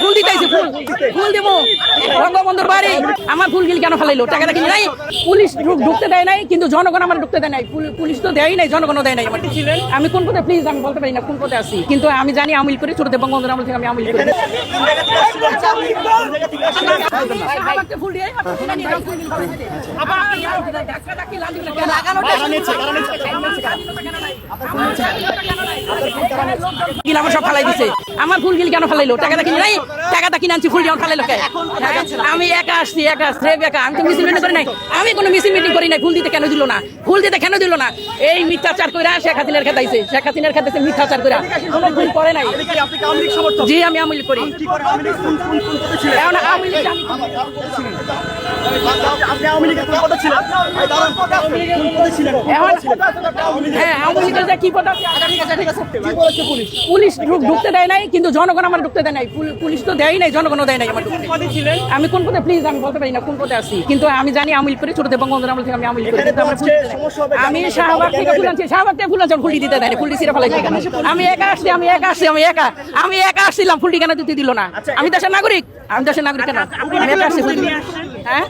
ফুল দিতেছি, ফুল দেবো বঙ্গবন্ধুর বাড়ি। আমার ফুল গিল কেন ফেলাইলো? টাকাটা কিনে নাই, পুলিশ ঢুকতে দেয় নাই, কিন্তু জনগণ আমার ঢুকতে দেয় নাই। পুলিশ তো দেয় নাই, জনগণও দেয় নাই। আমি কোন পথে, প্লিজ আমি বলতে পারি না কোন পথে আসি, কিন্তু আমি জানি আমিল করি, ছোট বঙ্গবন্ধুর আমল থেকে আমি আমিল করি। ফুল দিয়ে আমার সব ফালাই দিছে। আমার ফুল গিল কেন ফেলাইলো? টাকাটা কিনে নাই, টাকাটা কিনে আনছি, ফুল যেমন ফেলাইলো। আমি একা আসছি, একা একা। আমি তো মিছিল মিটিং করি নাই, আমি কোনো মিছিল মিটিং করি নাই। ফুল দিতে কেন দিল না? ফুল দিতে কেন দিল না? এই মিথ্যাচার করে শেখ হাসিনার খেতাইছে, শেখ হাসিনার খেতাইছে মিথ্যাচার করে। কোনো ভুল করে নাই। জি আমি আমিল করি। পুলিশ ঢুকতে দেয় নাই, কিন্তু জনগণ আমার ঢুকতে দেয় নাই। পুলিশ তো দেয় নাই, জনগণও দেয় নাই আমার ঢুকতে। আমি কোন পথে, প্লিজ আমি বলতে পারি না কোন পথে আসি, কিন্তু আমি জানি আমিল করি, ছোট বঙ্গবন্ধুর আমল থেকে আমি আমিল করি। আমি শাহবাগ থেকে ফুল আনছি, শাহবাগ থেকে ফুল আনছি, ফুল দিতে দেয়, ফুল দিয়ে ফেলাইছি। আমি একা আসছিলাম, ফুলটি কেন দিতে দিল না? আমি দেশের নাগরিক, কেন আমি একা আসছি? হ্যাঁ,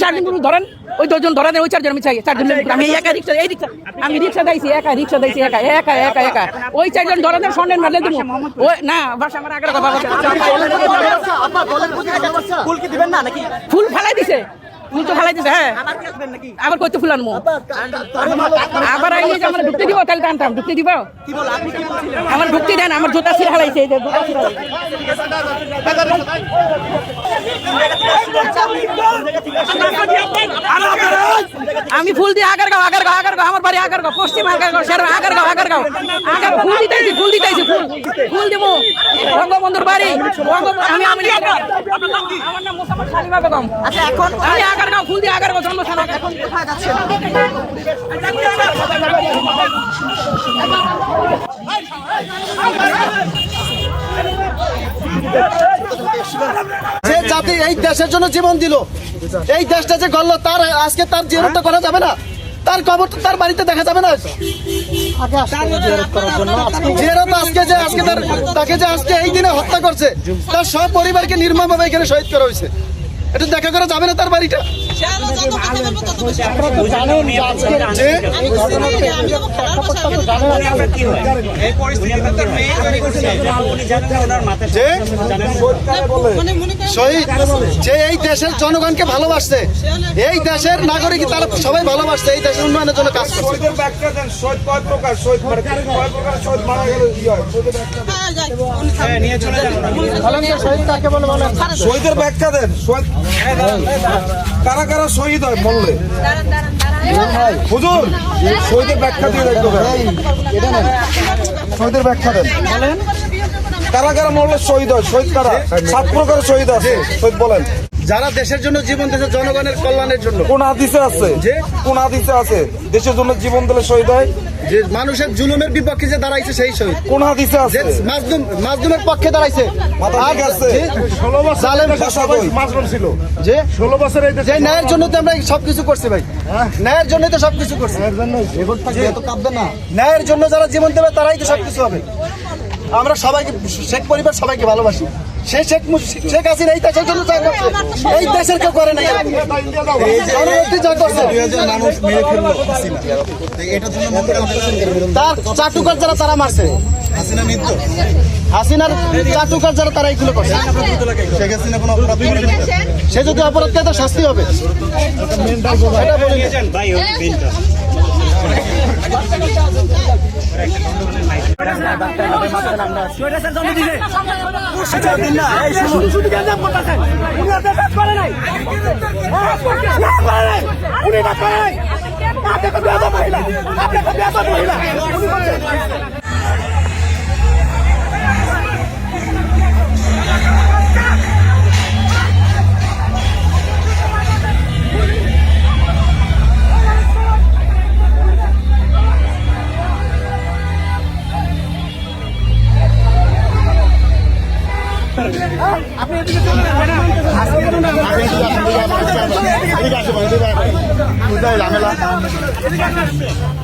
4 দিন ধরেন, ওই 10 জন ধরেন, ওই 4 জন আমি চাই। 4 জন আমি একা রিক্সা, আমি রিক্সা দিয়েছি, একা ওই 4 জন ধরেন, স্বর্ণের মারলে দিব। ওই না বাসা আমার আগে ফুল ফেলাই দিছে, ফুল তো ফেলাই দিছে। হ্যাঁ, আবার কত ফুল আনবো? আবার আইলে যে আমরা ঢুকতে দিব, তাহলে টানতাম। ঢুকতে দিব, আমার ঢুকতে দেন। আমার জুতা ছিঁড়ে ফেলাইছে। আমি ফুল দিয়ে আগারগাঁও, আমার বাড়ি আগারগাঁও, পশ্চিম আগারগাঁও, আগারগাঁও ফুল দিতেছি, ফুল দেবো বঙ্গবন্ধুর বাড়ি। আমি আমার নাম মোসাম্মদ সালিমা বেগম। আচ্ছা, এখন আমি আগারগাঁও, ফুল দিয়ে আগারগাঁও জন্মস্থান। এখন কোথায় যাচ্ছেন? যে জাতি এই দেশের জন্য জীবন দিল, এই দেশটা যে গড়ল, তার আজকে তার জিয়ারত করা যাবে না? তার কবর তো তার বাড়িতে দেখা যাবে না? জিয়ারত আজকে তাকে যে আজকে এই দিনে হত্যা করছে, তার সব পরিবারকে নির্মমভাবে এখানে শহীদ করা হয়েছে। এটা দেখা করা যাবে না তার বাড়িটা? শহীদ যে এই দেশের জনগণকে ভালোবাসছে, এই দেশের নাগরিক তারা সবাই ভালোবাসছে, এই দেশের উন্নয়নের জন্য কাজ করছে। শহীদের ব্যাখ্যা দেন, কারা কারা শহীদ হয় বললে? হুজুর শহীদের ব্যাখ্যা দিয়ে দেখতে শহীদের ব্যাখ্যা দেন, কারা কারা মরলে শহীদ হয়? শহীদ কারা? 7 প্রকার শহীদ আছে, শহীদ বলেন। যারা দেশের জন্য জীবন দিয়েছে, জনগণের কল্যাণের জন্য। কোন হাদিসে আছে? যে কোন হাদিসে আছে দেশের জন্য জীবন দিলে শহীদ হয়? যে মানুষের জুলুমের বিপক্ষে যে দাঁড়াইছে সেই শহীদ। কোন হাদিসে আছে? মাজলুমের পক্ষে দাঁড়াইছে। 16 বছর ছিল, যে 16 বছর এই যে ন্যায়ের জন্য তো আমরা সবকিছু করছি ভাই, ন্যায়ের জন্য তো সবকিছু করছি। ন্যায়ের জন্য যারা জীবন দেবে তারাই তো সবকিছু হবে। আমরা সবাইকে, শেখ পরিবার সবাইকে ভালোবাসি। সেই শেখ হাসিনা এই দেশের জন্য যা করছে, এই দেশের কেউ করে নাই। যা করছে তার চাটুকার যারা তারা মারছে, হাসিনার চাটুকার যারা তারা এইগুলো করছে। সে যদি অপরাধ করে তার শাস্তি হবে। এটা বলি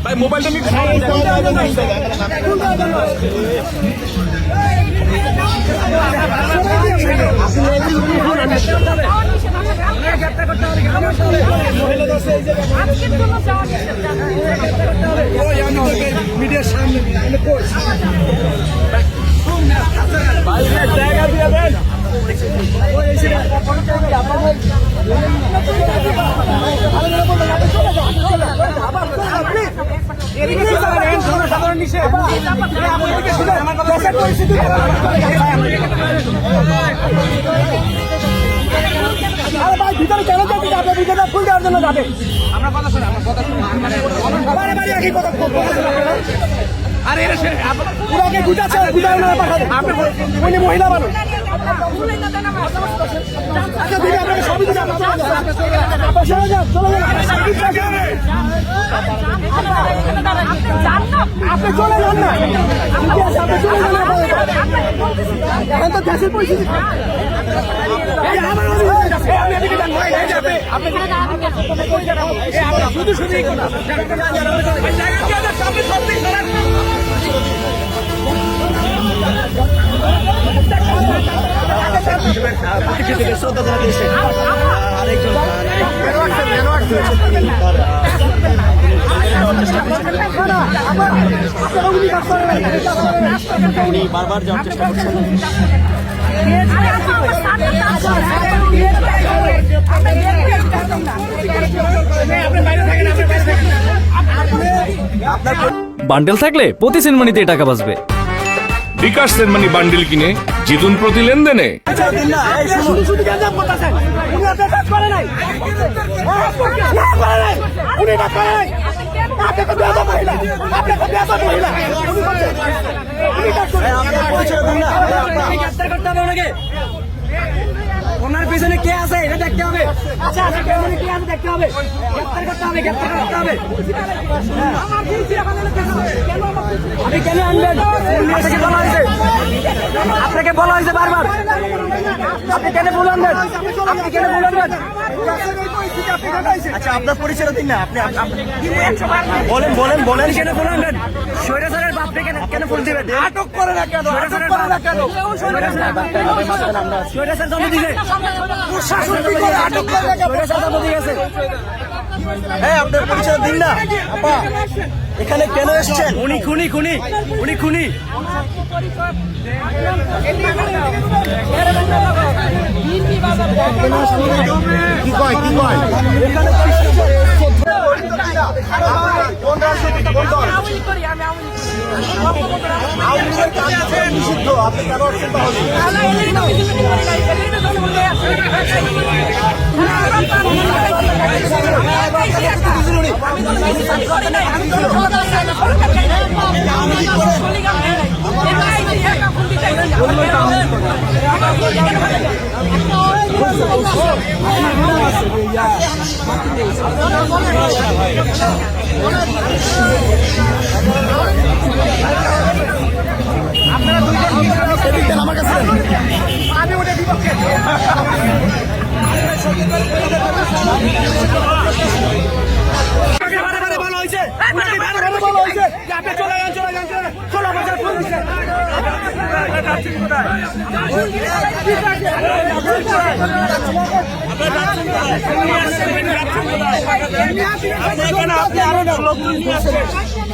ভাই মোবাইলটা নিয়ে মিডিয়ার সামনে ভিতরে কেন যাবে যাবে ভিতরে ফুল দেওয়ার জন্য যাবে আমরা কথা শুনে বারে বারে একই কথা আরে পুরাকে গুটাচ্ছে গুটাও না পাঠাবে আপনি উনি মহিলা মানুষ আচ্ছা দিদি আপনাকে সবই দিদি আপনি চলে যান আপনি চলে যান না আপনি চলে যান এখন তো দেশের পরিস্থিতি শুধু শুধু বারবার যাওয়ার চেষ্টা করছেন বান্ডেল থাকলে প্রতি সেনমানিতে টাকা বাঁচবে। বিকাশ সেনমানি বান্ডিল কিনে জিতুন প্রতি লেনদেনে। ওনার পিছনে কে আছে এটা দেখতে হবে। আচ্ছা কে আছে দেখতে হবে, গ্রেফতার করতে হবে, গ্রেফতার করতে হবে। আপনি কেন আনবেন? আপনাকে বলা হয়েছে, আপনাকে বলা হয়েছে বারবার। আপনি কেন ভুল আনবেন? আপনি কেন ভুল আনবেন? আচ্ছা আপনার পরিচয় দিন না, আপনি বলেন বলেন বলেন কেন ভুল আনবেন? স্বৈরাচারের বাপকে কেন ফুল দিবেন? আটক করে না কেন? আটক করে না কেন? স্বৈরাচার জন্ম দিছে, প্রশাসন কি করে আটক করে না কেন? স্বৈরাচার জন্ম দিয়েছে। হ্যাঁ আপনার পরিচয় দিন না আপা, এখানে কেন এসেছেন? উনি খুনি, খুনি উনি খুনি। কি কয় কি কয়? নিষিদ্ধ, আপনি কেন আসছেন আপনারা দুইজন আমার কাছে আমি ওটা বিপক্ষে। ভালো হয়েছে, ভালো হয়েছে যে আপনি চলে যান, চলে যান, 16 বছর ফুল দিচ্ছে। আপনি আরো লোক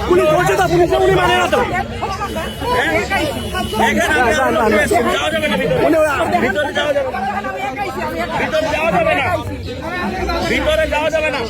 পুলিশ বলছে তো, পুলিশ উনি মানে না তো। ভিতরে যাওয়া যাবে না।